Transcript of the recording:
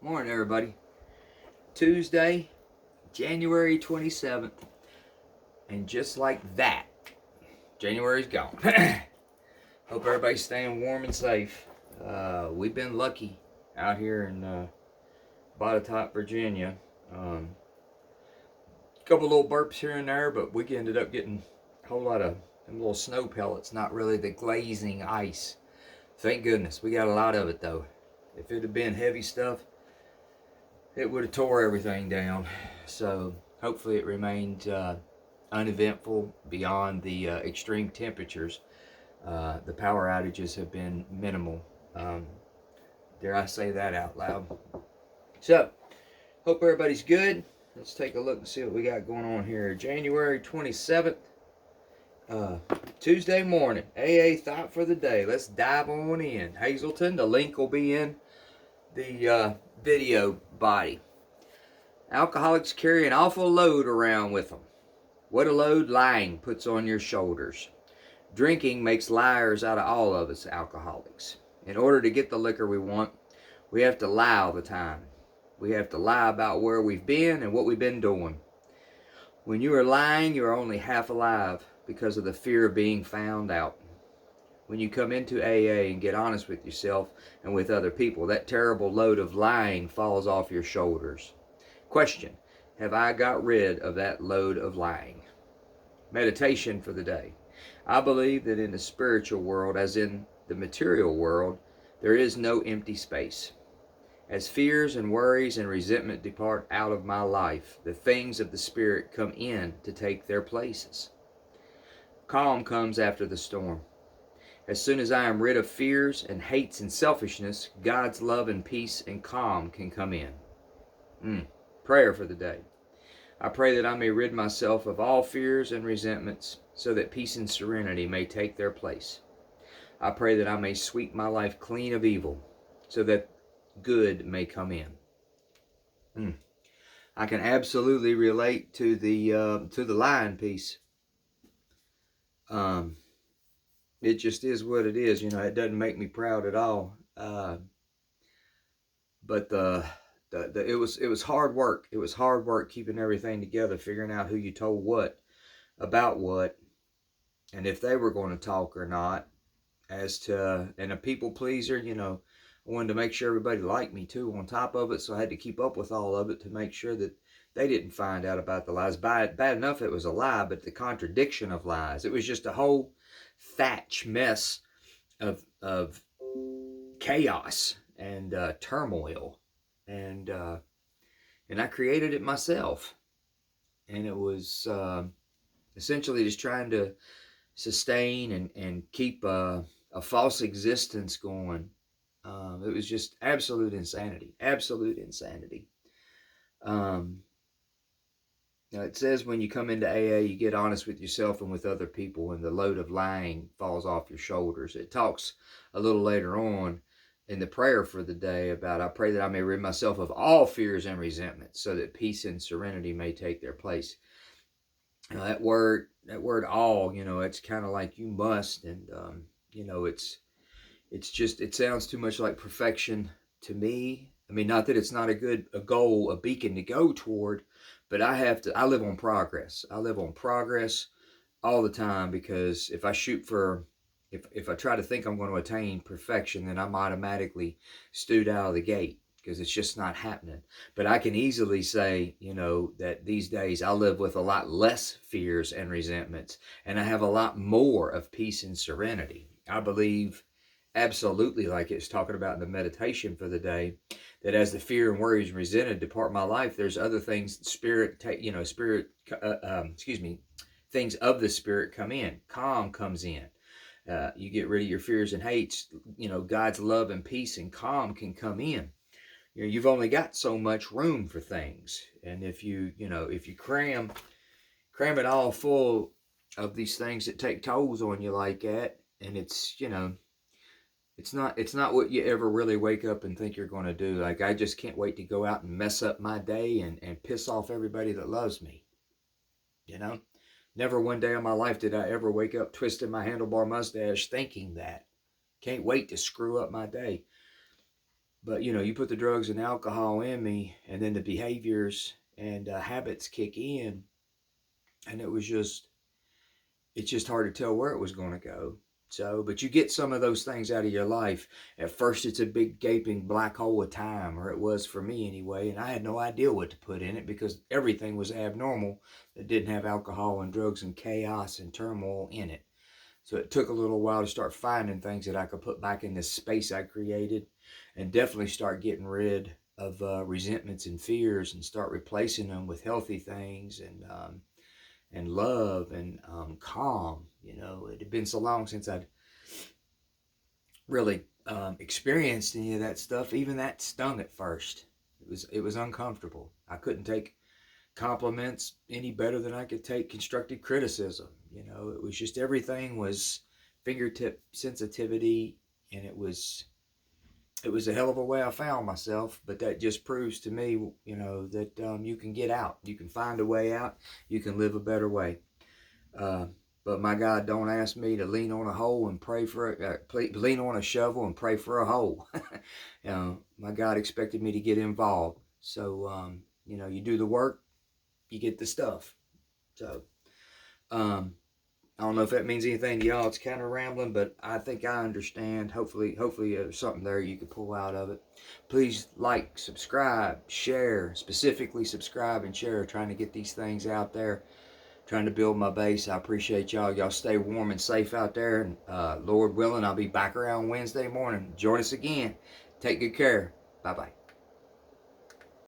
Morning, everybody. Tuesday, January 27th. And just like that, January's gone. Hope everybody's staying warm and safe. We've been lucky out here in Botetourt, Virginia. A couple little burps here and there, but we ended up getting a whole lot of them little snow pellets, not really the glazing ice. Thank goodness. We got a lot of it, though. If it had been heavy stuff, it would have tore everything down. So hopefully it remained uneventful beyond the extreme temperatures. The power outages have been minimal. Dare I say that out loud? So, hope everybody's good. Let's take a look and see what we got going on here. January 27th, Tuesday morning. AA thought for the day. Let's dive on in. Hazleton, the link will be in the video body. Alcoholics carry an awful load around with them. What a load lying puts on your shoulders. Drinking makes liars out of all of us alcoholics. In order to get the liquor we want, we have to lie all the time. We have to lie about where we've been and what we've been doing. When you are lying, you are only half alive because of the fear of being found out. When you come into AA and get honest with yourself and with other people, that terrible load of lying falls off your shoulders. Question: have I got rid of that load of lying? Meditation for the day. I believe that in the spiritual world, as in the material world, there is no empty space. As fears and worries and resentment depart out of my life, the things of the Spirit come in to take their places. Calm comes after the storm. As soon as I am rid of fears and hates and selfishness, God's love and peace and calm can come in. Prayer for the day. I pray that I may rid myself of all fears and resentments so that peace and serenity may take their place. I pray that I may sweep my life clean of evil so that good may come in. I can absolutely relate to the lying piece. It just is what it is. You know, it doesn't make me proud at all. But it was hard work. It was hard work keeping everything together, figuring out who you told what, about what, and if they were going to talk or not. And a people pleaser, you know, I wanted to make sure everybody liked me too on top of it, so I had to keep up with all of it to make sure that they didn't find out about the lies. Bad enough it was a lie, but the contradiction of lies. It was just a whole thatch mess of chaos and turmoil, and I created it myself, and it was essentially just trying to sustain and keep a false existence going. It was just absolute insanity. Now it says when you come into AA, you get honest with yourself and with other people, and the load of lying falls off your shoulders. It talks a little later on in the prayer for the day about, I pray that I may rid myself of all fears and resentments so that peace and serenity may take their place. That word all, you know, it's kind of like you must, and you know, it's just, it sounds too much like perfection to me. I mean, not that it's not a goal, a beacon to go toward, but I live on progress. I live on progress all the time, because if I if I try to think I'm going to attain perfection, then I'm automatically stewed out of the gate, because it's just not happening. But I can easily say, you know, that these days I live with a lot less fears and resentments, and I have a lot more of peace and serenity. I believe absolutely, like it's talking about in the meditation for the day, that as the fear and worries and resentment depart my life, there's other things, things of the Spirit come in. Calm comes in. You get rid of your fears and hates, you know, God's love and peace and calm can come in. You know, you've only got so much room for things, and if you cram it all full of these things that take tolls on you like that, and it's, you know, it's not what you ever really wake up and think you're going to do. Like, I just can't wait to go out and mess up my day and piss off everybody that loves me. You know, never one day of my life did I ever wake up twisting my handlebar mustache thinking that. Can't wait to screw up my day. But, you know, you put the drugs and alcohol in me, and then the behaviors and habits kick in, and it's just hard to tell where it was going to go. So, but you get some of those things out of your life. At first, it's a big gaping black hole of time, or it was for me anyway, and I had no idea what to put in it because everything was abnormal that didn't have alcohol and drugs and chaos and turmoil in it. So it took a little while to start finding things that I could put back in this space I created, and definitely start getting rid of resentments and fears and start replacing them with healthy things and love and calm. You know, it had been so long since I'd really experienced any of that stuff. Even that stung at first. It was uncomfortable. I couldn't take compliments any better than I could take constructive criticism. You know, it was just everything was fingertip sensitivity, and it was a hell of a way I found myself. But that just proves to me, you know, that you can get out, you can find a way out, you can live a better way. But my God, don't ask me to lean on a hole and pray for it. Lean on a shovel and pray for a hole. You know, my God expected me to get involved. So, you know, you do the work, you get the stuff. So, I don't know if that means anything to y'all. It's kind of rambling, but I think I understand. Hopefully there's something there you can pull out of it. Please like, subscribe, share. Specifically subscribe and share. Trying to get these things out there. Trying to build my base. I appreciate y'all. Y'all stay warm and safe out there. And Lord willing, I'll be back around Wednesday morning. Join us again. Take good care. Bye-bye.